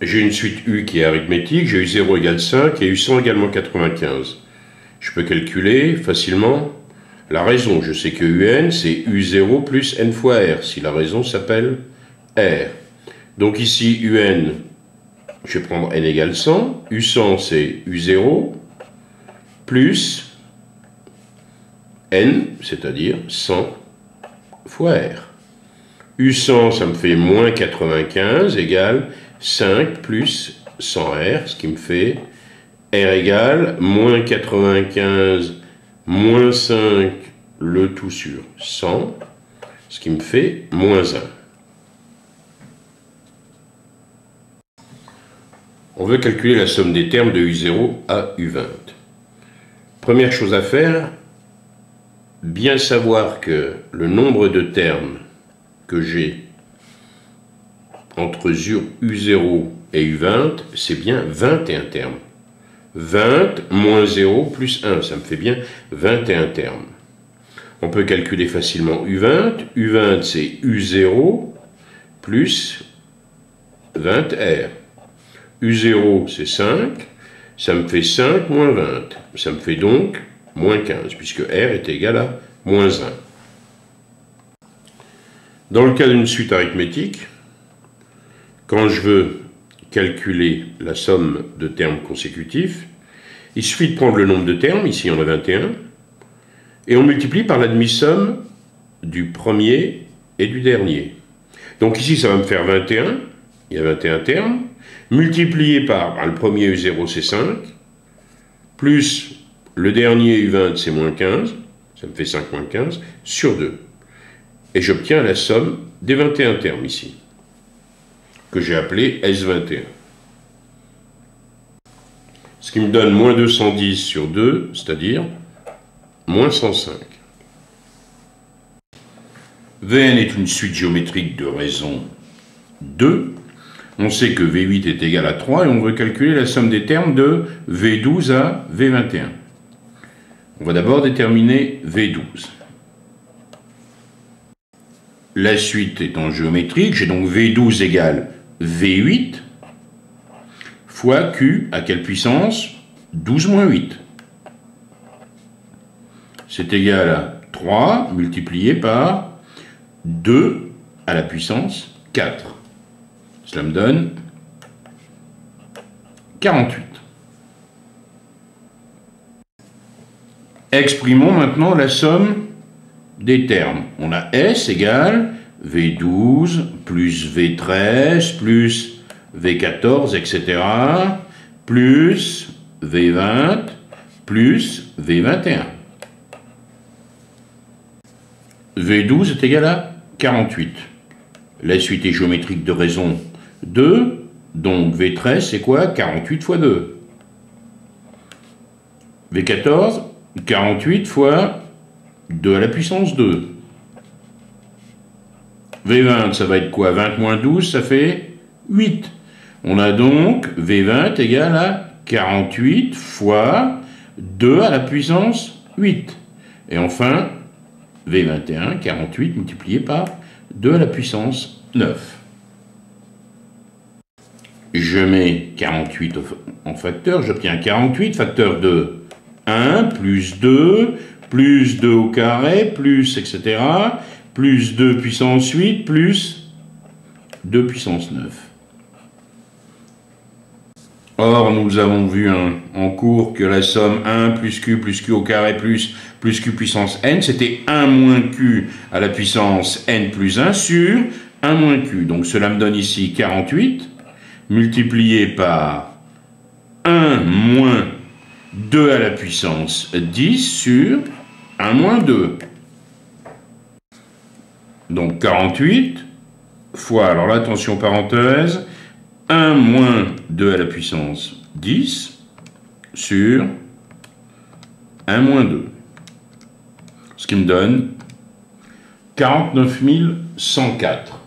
j'ai une suite U qui est arithmétique, j'ai U0 égale 5 et U100 également 95. Je peux calculer facilement la raison. Je sais que UN, c'est U0 plus N fois R, si la raison s'appelle R. Donc ici, UN, je vais prendre N égale 100. U100, c'est U0 plus N, c'est-à-dire 100 fois R. U100, ça me fait moins 95 égale 5 plus 100R, ce qui me fait R égale moins 95 moins 5, le tout sur 100, ce qui me fait moins 1. On veut calculer la somme des termes de U0 à U20. Première chose à faire, bien savoir que le nombre de termes que j'ai entre U0 et U20, c'est bien 21 termes. 20 moins 0 plus 1, ça me fait bien 21 termes. On peut calculer facilement U20. U20, c'est U0 plus 20R. U0, c'est 5. Ça me fait 5 moins 20. Ça me fait donc moins 15, puisque R est égal à moins 1. Dans le cas d'une suite arithmétique, quand je veux calculer la somme de termes consécutifs, il suffit de prendre le nombre de termes, ici il y en a 21, et on multiplie par la demi-somme du premier et du dernier. Donc ici ça va me faire 21, il y a 21 termes, multiplié par le premier U0 c'est 5, plus le dernier U20 c'est moins 15, ça me fait 5 moins 15, sur 2. Et j'obtiens la somme des 21 termes ici, que j'ai appelé S21. Ce qui me donne moins 210 sur 2, c'est-à-dire moins 105. Vn est une suite géométrique de raison 2. On sait que V8 est égal à 3 et on veut calculer la somme des termes de V12 à V21. On va d'abord déterminer V12. La suite étant géométrique, j'ai donc V12 égale V8 fois Q à quelle puissance 12 moins 8. C'est égal à 3 multiplié par 2 à la puissance 4. Cela me donne 48. Exprimons maintenant la somme des termes. On a S égale V12 plus V13 plus V14, etc. plus V20 plus V21. V12 est égal à 48. La suite est géométrique de raison 2, donc V13 c'est quoi? 48 fois 2. V14, 48 fois 2 à la puissance 2. V20, ça va être quoi? 20 moins 12, ça fait 8. On a donc V20 égale à 48 fois 2 à la puissance 8. Et enfin, V21, 48 multiplié par 2 à la puissance 9. Je mets 48 en facteur, j'obtiens 48, facteur de 1 plus 2 au carré, plus, etc., plus 2 puissance 8, plus 2 puissance 9. Or, nous avons vu en cours que la somme 1 plus Q au carré plus Q puissance n, c'était 1 moins Q à la puissance n plus 1 sur 1 moins Q. Donc cela me donne ici 48, multiplié par 1 moins 2 à la puissance 10 sur 1 moins 2. Donc 48 fois, alors là, attention parenthèse, 1 moins 2 à la puissance 10 sur 1 moins 2. Ce qui me donne 49 104.